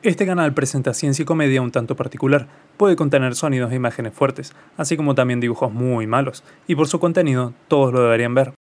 Este canal presenta ciencia y comedia un tanto particular, puede contener sonidos e imágenes fuertes, así como también dibujos muy malos, y por su contenido todos lo deberían ver.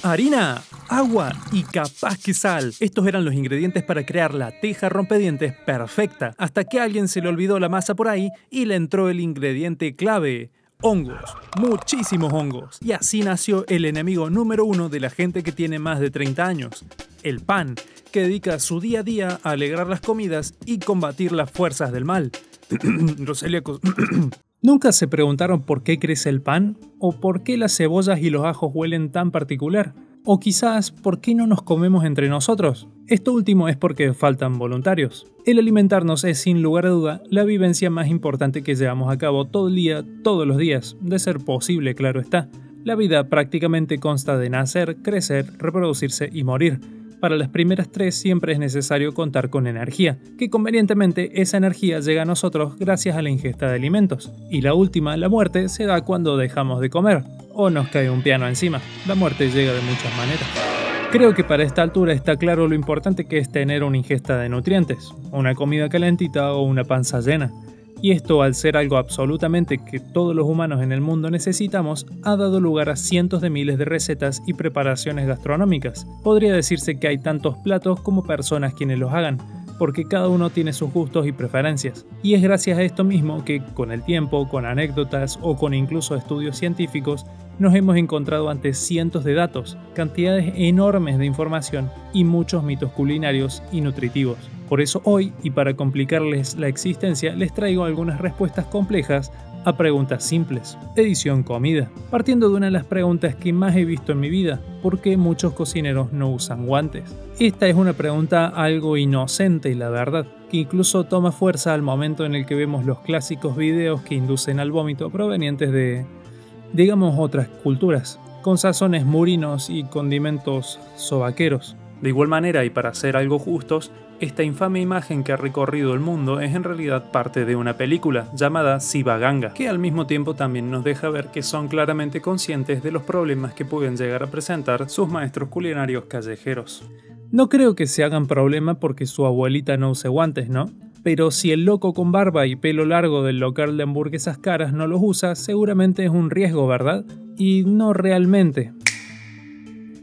Harina, agua y capaz que sal. Estos eran los ingredientes para crear la teja rompedientes perfecta, hasta que a alguien se le olvidó la masa por ahí y le entró el ingrediente clave: hongos, muchísimos hongos. Y así nació el enemigo número uno de la gente que tiene más de 30 años, el pan, que dedica su día a día a alegrar las comidas y combatir las fuerzas del mal. Los celíacos. ¿Nunca se preguntaron por qué crece el pan? ¿O por qué las cebollas y los ajos huelen tan particular? ¿O quizás por qué no nos comemos entre nosotros? Esto último es porque faltan voluntarios. El alimentarnos es sin lugar a duda la vivencia más importante que llevamos a cabo todo el día, todos los días, de ser posible, claro está. La vida prácticamente consta de nacer, crecer, reproducirse y morir. Para las primeras tres siempre es necesario contar con energía, que convenientemente esa energía llega a nosotros gracias a la ingesta de alimentos. Y la última, la muerte, se da cuando dejamos de comer, o nos cae un piano encima. La muerte llega de muchas maneras. Creo que para esta altura está claro lo importante que es tener una ingesta de nutrientes, una comida calentita o una panza llena. Y esto, al ser algo absolutamente que todos los humanos en el mundo necesitamos, ha dado lugar a cientos de miles de recetas y preparaciones gastronómicas. Podría decirse que hay tantos platos como personas quienes los hagan, porque cada uno tiene sus gustos y preferencias. Y es gracias a esto mismo que, con el tiempo, con anécdotas o con incluso estudios científicos, nos hemos encontrado ante cientos de datos, cantidades enormes de información y muchos mitos culinarios y nutritivos. Por eso hoy, y para complicarles la existencia, les traigo algunas respuestas complejas a preguntas simples. Edición comida. Partiendo de una de las preguntas que más he visto en mi vida: ¿por qué muchos cocineros no usan guantes? Esta es una pregunta algo inocente, la verdad, que incluso toma fuerza al momento en el que vemos los clásicos videos que inducen al vómito provenientes de, digamos, otras culturas, con sazones murinos y condimentos sobaqueros. De igual manera, y para ser algo justos, esta infame imagen que ha recorrido el mundo es en realidad parte de una película llamada Siva Ganga, que al mismo tiempo también nos deja ver que son claramente conscientes de los problemas que pueden llegar a presentar sus maestros culinarios callejeros. No creo que se hagan problema porque su abuelita no use guantes, ¿no? Pero si el loco con barba y pelo largo del local de hamburguesas caras no los usa, seguramente es un riesgo, ¿verdad? Y no realmente.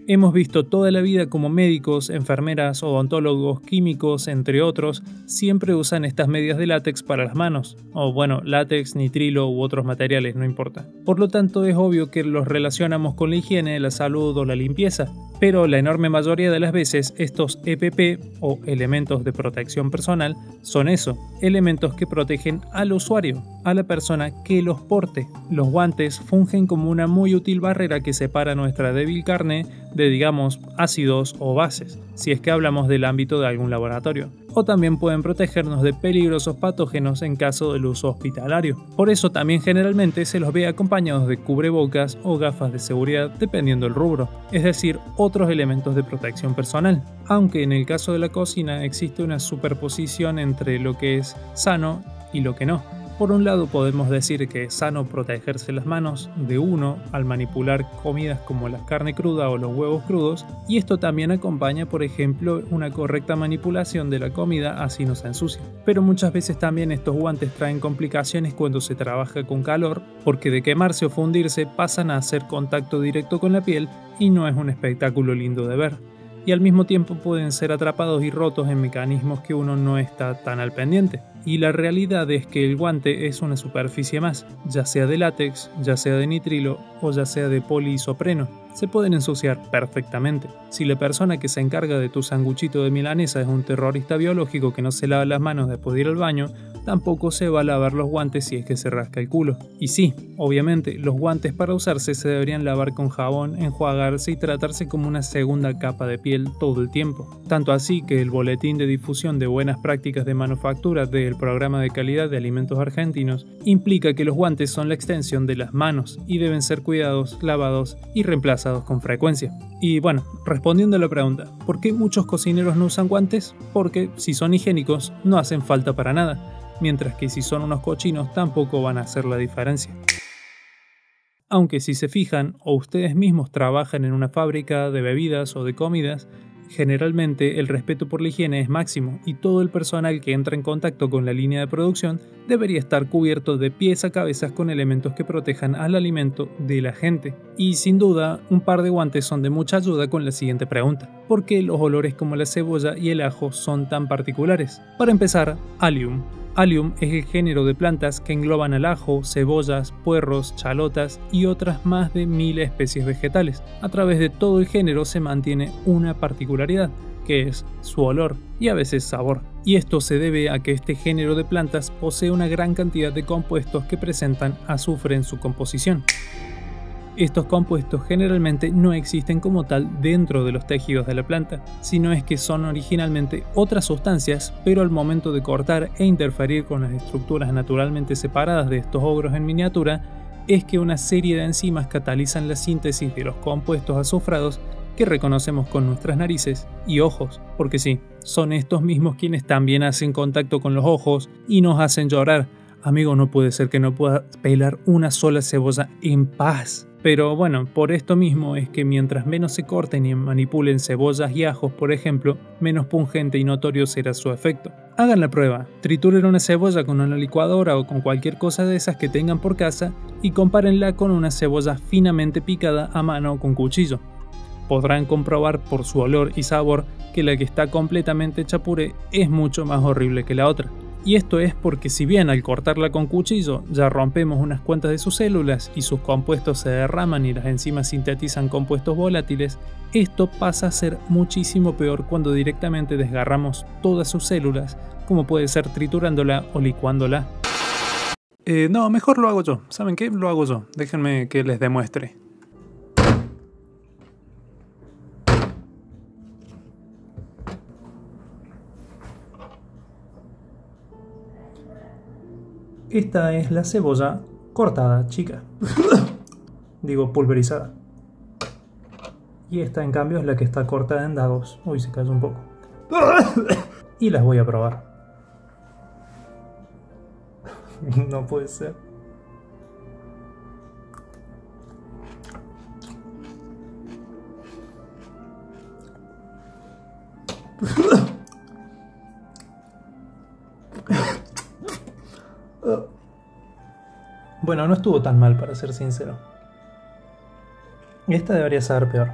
Hemos visto toda la vida como médicos, enfermeras, odontólogos, químicos, entre otros, siempre usan estas medias de látex para las manos. O bueno, látex, nitrilo u otros materiales, no importa. Por lo tanto, es obvio que los relacionamos con la higiene, la salud o la limpieza. Pero la enorme mayoría de las veces estos EPP, o elementos de protección personal, son eso, elementos que protegen al usuario, a la persona que los porte. Los guantes fungen como una muy útil barrera que separa nuestra débil carne de, digamos, ácidos o bases, si es que hablamos del ámbito de algún laboratorio. O también pueden protegernos de peligrosos patógenos en caso del uso hospitalario. Por eso también generalmente se los ve acompañados de cubrebocas o gafas de seguridad dependiendo del rubro, es decir, otros elementos de protección personal. Aunque en el caso de la cocina existe una superposición entre lo que es sano y lo que no. Por un lado podemos decir que es sano protegerse las manos de uno al manipular comidas como la carne cruda o los huevos crudos, y esto también acompaña, por ejemplo, una correcta manipulación de la comida, así no se ensucia. Pero muchas veces también estos guantes traen complicaciones cuando se trabaja con calor, porque de quemarse o fundirse pasan a hacer contacto directo con la piel y no es un espectáculo lindo de ver. Y al mismo tiempo pueden ser atrapados y rotos en mecanismos que uno no está tan al pendiente. Y la realidad es que el guante es una superficie más, ya sea de látex, ya sea de nitrilo o ya sea de poliisopreno. Se pueden ensuciar perfectamente. Si la persona que se encarga de tu sanguchito de milanesa es un terrorista biológico que no se lava las manos después de ir al baño, tampoco se va a lavar los guantes si es que se rasca el culo. Y sí, obviamente, los guantes para usarse se deberían lavar con jabón, enjuagarse y tratarse como una segunda capa de piel todo el tiempo. Tanto así que el Boletín de Difusión de Buenas Prácticas de Manufactura del Programa de Calidad de Alimentos Argentinos implica que los guantes son la extensión de las manos y deben ser cuidados, lavados y reemplazados con frecuencia. Y bueno, respondiendo a la pregunta, ¿por qué muchos cocineros no usan guantes? Porque si son higiénicos no hacen falta para nada, mientras que si son unos cochinos tampoco van a hacer la diferencia. Aunque si se fijan o ustedes mismos trabajan en una fábrica de bebidas o de comidas, generalmente el respeto por la higiene es máximo y todo el personal que entra en contacto con la línea de producción debería estar cubierto de pies a cabeza con elementos que protejan al alimento de la gente. Y sin duda, un par de guantes son de mucha ayuda con la siguiente pregunta: ¿por qué los olores como la cebolla y el ajo son tan particulares? Para empezar, Allium. Allium es el género de plantas que engloban al ajo, cebollas, puerros, chalotas y otras más de 1000 especies vegetales. A través de todo el género se mantiene una particularidad, que es su olor y a veces sabor. Y esto se debe a que este género de plantas posee una gran cantidad de compuestos que presentan azufre en su composición. Estos compuestos generalmente no existen como tal dentro de los tejidos de la planta, sino es que son originalmente otras sustancias, pero al momento de cortar e interferir con las estructuras naturalmente separadas de estos ogros en miniatura, es que una serie de enzimas catalizan la síntesis de los compuestos azufrados que reconocemos con nuestras narices y ojos, porque sí, son estos mismos quienes también hacen contacto con los ojos y nos hacen llorar. Amigo, no puede ser que no pueda pelar una sola cebolla en paz. Pero bueno, por esto mismo es que mientras menos se corten y manipulen cebollas y ajos, por ejemplo, menos pungente y notorio será su efecto. Hagan la prueba, trituren una cebolla con una licuadora o con cualquier cosa de esas que tengan por casa y compárenla con una cebolla finamente picada a mano o con cuchillo. Podrán comprobar por su olor y sabor que la que está completamente hecha puré es mucho más horrible que la otra. Y esto es porque si bien al cortarla con cuchillo ya rompemos unas cuantas de sus células y sus compuestos se derraman y las enzimas sintetizan compuestos volátiles, esto pasa a ser muchísimo peor cuando directamente desgarramos todas sus células, como puede ser triturándola o licuándola. No, mejor lo hago yo. ¿Saben qué? Lo hago yo. Déjenme que les demuestre. Esta es la cebolla cortada, chica. Digo, pulverizada. Y esta, en cambio, es la que está cortada en dados. Uy, se cayó un poco. Y las voy a probar. No puede ser. Bueno, no estuvo tan mal, para ser sincero. Esta debería saber peor.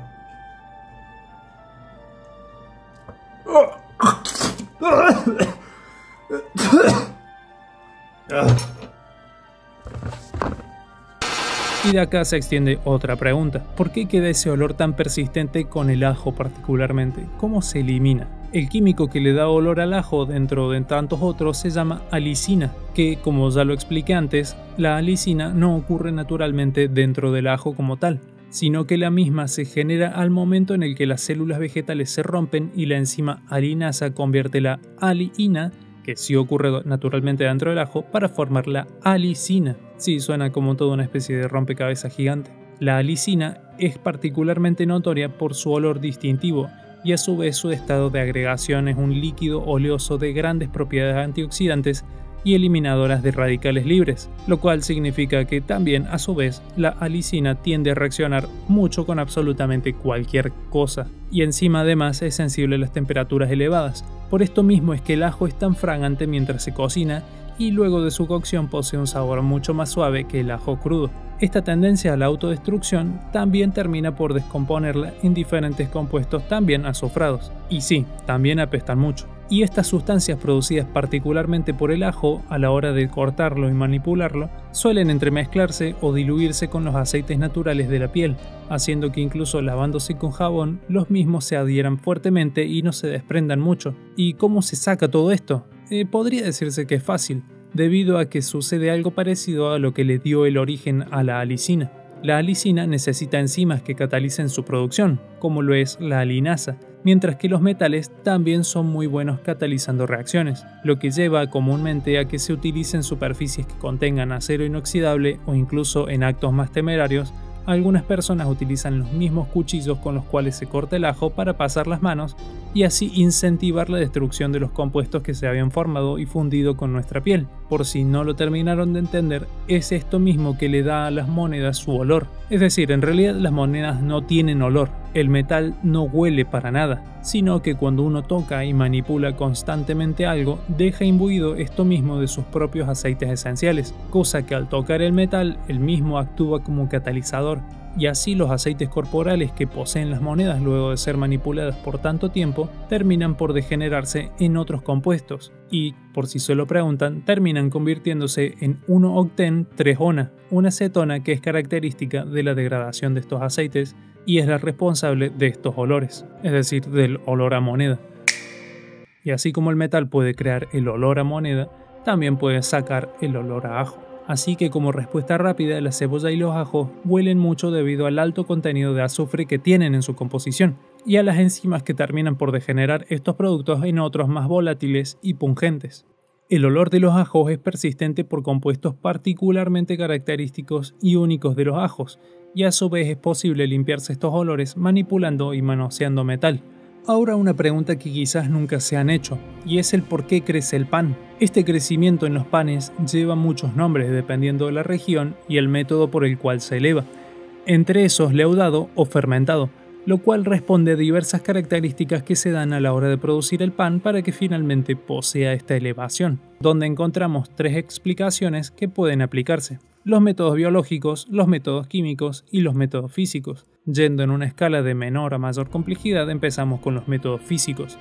Y de acá se extiende otra pregunta. ¿Por qué queda ese olor tan persistente con el ajo particularmente? ¿Cómo se elimina? El químico que le da olor al ajo dentro de tantos otros se llama alicina, que, como ya lo expliqué antes, la alicina no ocurre naturalmente dentro del ajo como tal, sino que la misma se genera al momento en el que las células vegetales se rompen y la enzima alinasa convierte la aliina, que sí ocurre naturalmente dentro del ajo, para formar la alicina. Sí, suena como toda una especie de rompecabezas gigante. La alicina es particularmente notoria por su olor distintivo, y a su vez su estado de agregación es un líquido oleoso de grandes propiedades antioxidantes y eliminadoras de radicales libres, lo cual significa que también a su vez la alicina tiende a reaccionar mucho con absolutamente cualquier cosa, y encima además es sensible a las temperaturas elevadas. Por esto mismo es que el ajo es tan fragante mientras se cocina y luego de su cocción posee un sabor mucho más suave que el ajo crudo. Esta tendencia a la autodestrucción también termina por descomponerla en diferentes compuestos también azufrados. Y sí, también apestan mucho. Y estas sustancias producidas particularmente por el ajo a la hora de cortarlo y manipularlo suelen entremezclarse o diluirse con los aceites naturales de la piel, haciendo que incluso lavándose con jabón los mismos se adhieran fuertemente y no se desprendan mucho. ¿Y cómo se saca todo esto? Podría decirse que es fácil, debido a que sucede algo parecido a lo que le dio el origen a la alicina. La alicina necesita enzimas que catalicen su producción, como lo es la alinasa, mientras que los metales también son muy buenos catalizando reacciones, lo que lleva comúnmente a que se utilicen superficies que contengan acero inoxidable o incluso en actos más temerarios Algunas personas utilizan los mismos cuchillos con los cuales se corta el ajo para pasar las manos y así incentivar la destrucción de los compuestos que se habían formado y fundido con nuestra piel. Por si no lo terminaron de entender, es esto mismo que le da a las monedas su olor. Es decir, en realidad las monedas no tienen olor, el metal no huele para nada, sino que cuando uno toca y manipula constantemente algo, deja imbuido esto mismo de sus propios aceites esenciales, cosa que al tocar el metal, el mismo actúa como catalizador, y así los aceites corporales que poseen las monedas luego de ser manipuladas por tanto tiempo, terminan por degenerarse en otros compuestos, y, por si se lo preguntan, terminan convirtiéndose en 1-octen-3-ona, una cetona que es característica de la degradación de estos aceites, y es la responsable de estos olores, es decir, del olor a moneda. Y así como el metal puede crear el olor a moneda, también puede sacar el olor a ajo. Así que como respuesta rápida, la cebolla y los ajos huelen mucho debido al alto contenido de azufre que tienen en su composición, y a las enzimas que terminan por degenerar estos productos en otros más volátiles y pungentes. El olor de los ajos es persistente por compuestos particularmente característicos y únicos de los ajos, y a su vez es posible limpiarse estos olores manipulando y manoseando metal. Ahora una pregunta que quizás nunca se han hecho, y es el por qué crece el pan. Este crecimiento en los panes lleva muchos nombres dependiendo de la región y el método por el cual se eleva, entre esos leudado o fermentado, lo cual responde a diversas características que se dan a la hora de producir el pan para que finalmente posea esta elevación, donde encontramos 3 explicaciones que pueden aplicarse: los métodos biológicos, los métodos químicos y los métodos físicos. Yendo en una escala de menor a mayor complejidad, empezamos con los métodos físicos.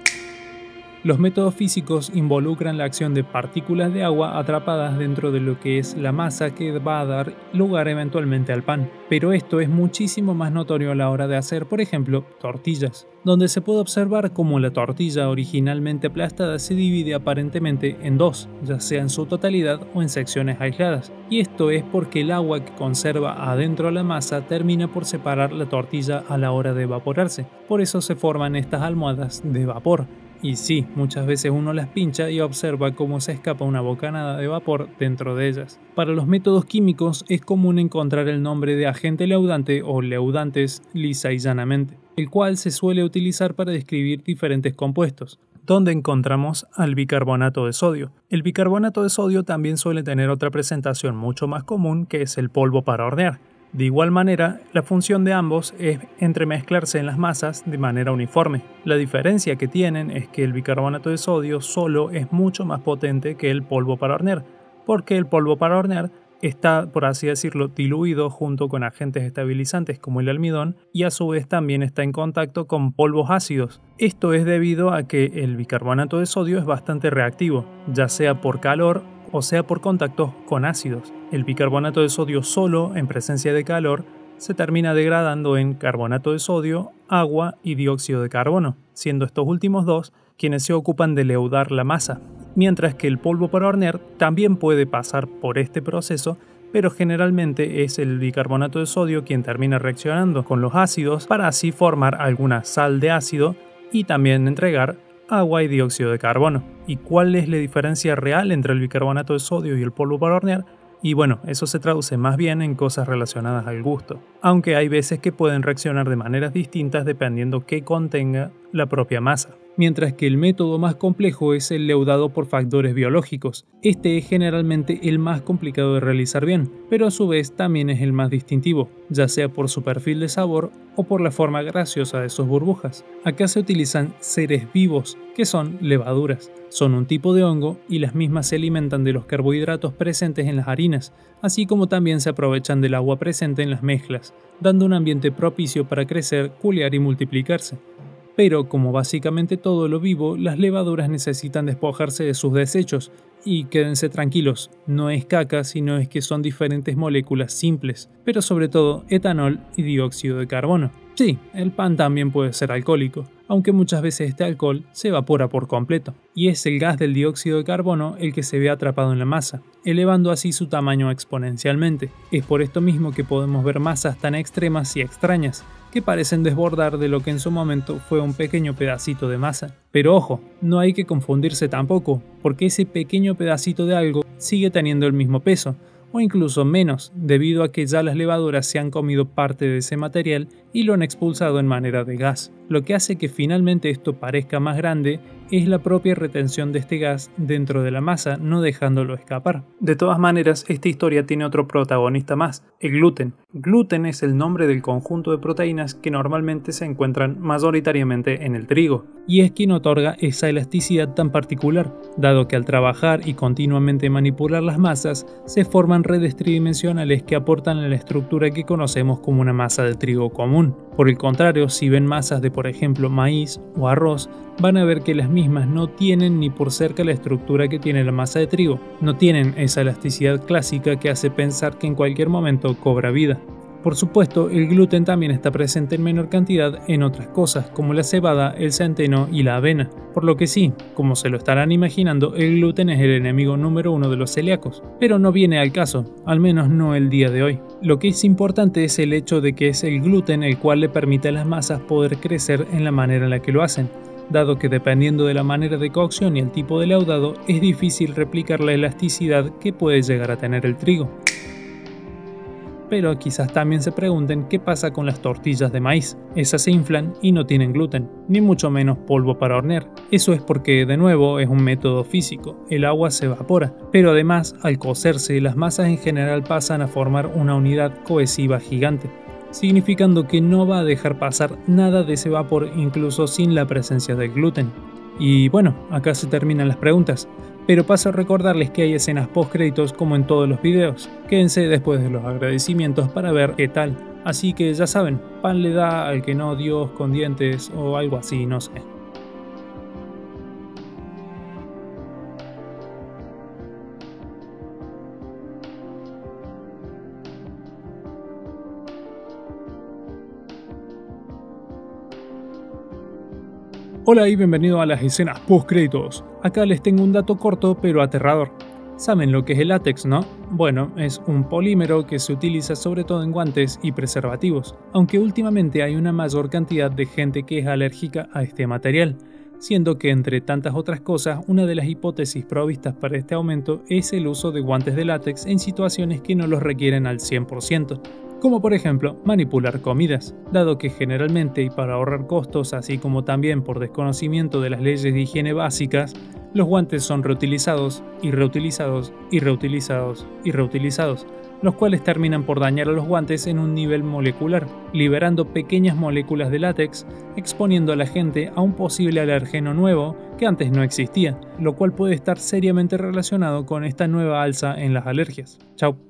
Los métodos físicos involucran la acción de partículas de agua atrapadas dentro de lo que es la masa que va a dar lugar eventualmente al pan, pero esto es muchísimo más notorio a la hora de hacer, por ejemplo, tortillas, donde se puede observar cómo la tortilla originalmente aplastada se divide aparentemente en dos, ya sea en su totalidad o en secciones aisladas, y esto es porque el agua que conserva adentro la masa termina por separar la tortilla a la hora de evaporarse, por eso se forman estas almohadas de vapor. Y sí, muchas veces uno las pincha y observa cómo se escapa una bocanada de vapor dentro de ellas. Para los métodos químicos es común encontrar el nombre de agente leudante o leudantes lisa y llanamente, el cual se suele utilizar para describir diferentes compuestos, donde encontramos al bicarbonato de sodio. El bicarbonato de sodio también suele tener otra presentación mucho más común, que es el polvo para hornear. De igual manera, la función de ambos es entremezclarse en las masas de manera uniforme. La diferencia que tienen es que el bicarbonato de sodio solo es mucho más potente que el polvo para hornear, porque el polvo para hornear está, por así decirlo, diluido junto con agentes estabilizantes como el almidón y a su vez también está en contacto con polvos ácidos. Esto es debido a que el bicarbonato de sodio es bastante reactivo, ya sea por calor o sea por contactos con ácidos. El bicarbonato de sodio solo, en presencia de calor, se termina degradando en carbonato de sodio, agua y dióxido de carbono, siendo estos últimos dos quienes se ocupan de leudar la masa, mientras que el polvo para hornear también puede pasar por este proceso, pero generalmente es el bicarbonato de sodio quien termina reaccionando con los ácidos para así formar alguna sal de ácido y también entregar agua y dióxido de carbono. ¿Y cuál es la diferencia real entre el bicarbonato de sodio y el polvo para hornear? Y bueno, eso se traduce más bien en cosas relacionadas al gusto, aunque hay veces que pueden reaccionar de maneras distintas dependiendo qué contenga la propia masa. Mientras que el método más complejo es el leudado por factores biológicos. Este es generalmente el más complicado de realizar bien, pero a su vez también es el más distintivo, ya sea por su perfil de sabor o por la forma graciosa de sus burbujas. Acá se utilizan seres vivos, que son levaduras. Son un tipo de hongo y las mismas se alimentan de los carbohidratos presentes en las harinas, así como también se aprovechan del agua presente en las mezclas, dando un ambiente propicio para crecer, culear y multiplicarse. Pero, como básicamente todo lo vivo, las levaduras necesitan despojarse de sus desechos, y quédense tranquilos, no es caca, sino es que son diferentes moléculas simples, pero sobre todo etanol y dióxido de carbono. Sí, el pan también puede ser alcohólico, aunque muchas veces este alcohol se evapora por completo, y es el gas del dióxido de carbono el que se ve atrapado en la masa, elevando así su tamaño exponencialmente. Es por esto mismo que podemos ver masas tan extremas y extrañas, que parecen desbordar de lo que en su momento fue un pequeño pedacito de masa. Pero ojo, no hay que confundirse tampoco, porque ese pequeño pedacito de algo sigue teniendo el mismo peso, o incluso menos, debido a que ya las levaduras se han comido parte de ese material y lo han expulsado en manera de gas. Lo que hace que finalmente esto parezca más grande es la propia retención de este gas dentro de la masa, no dejándolo escapar. De todas maneras, esta historia tiene otro protagonista más, el gluten. Gluten es el nombre del conjunto de proteínas que normalmente se encuentran mayoritariamente en el trigo, y es quien otorga esa elasticidad tan particular, dado que al trabajar y continuamente manipular las masas, se forman redes tridimensionales que aportan a la estructura que conocemos como una masa de trigo común. Por el contrario, si ven masas de por ejemplo maíz o arroz, van a ver que las mismas no tienen ni por cerca la estructura que tiene la masa de trigo, no tienen esa elasticidad clásica que hace pensar que en cualquier momento cobra vida. Por supuesto, el gluten también está presente en menor cantidad en otras cosas como la cebada, el centeno y la avena, por lo que sí, como se lo estarán imaginando, el gluten es el enemigo número uno de los celíacos, pero no viene al caso, al menos no el día de hoy. Lo que es importante es el hecho de que es el gluten el cual le permite a las masas poder crecer en la manera en la que lo hacen, dado que dependiendo de la manera de cocción y el tipo de leudado, es difícil replicar la elasticidad que puede llegar a tener el trigo. Pero quizás también se pregunten qué pasa con las tortillas de maíz. Esas se inflan y no tienen gluten, ni mucho menos polvo para hornear. Eso es porque, de nuevo, es un método físico, el agua se evapora, pero además, al cocerse, las masas en general pasan a formar una unidad cohesiva gigante, significando que no va a dejar pasar nada de ese vapor incluso sin la presencia del gluten. Y bueno, acá se terminan las preguntas, pero paso a recordarles que hay escenas post créditos como en todos los videos. Quédense después de los agradecimientos para ver qué tal. Así que ya saben, pan le da al que no Dios con dientes o algo así, no sé. Hola y bienvenido a las escenas post créditos. Acá les tengo un dato corto pero aterrador. ¿Saben lo que es el látex, no? Bueno, es un polímero que se utiliza sobre todo en guantes y preservativos, aunque últimamente hay una mayor cantidad de gente que es alérgica a este material, siendo que entre tantas otras cosas, una de las hipótesis provistas para este aumento es el uso de guantes de látex en situaciones que no los requieren al 100%. Como por ejemplo manipular comidas, dado que generalmente y para ahorrar costos, así como también por desconocimiento de las leyes de higiene básicas, los guantes son reutilizados y reutilizados y reutilizados y reutilizados, los cuales terminan por dañar a los guantes en un nivel molecular, liberando pequeñas moléculas de látex, exponiendo a la gente a un posible alérgeno nuevo que antes no existía, lo cual puede estar seriamente relacionado con esta nueva alza en las alergias. Chau.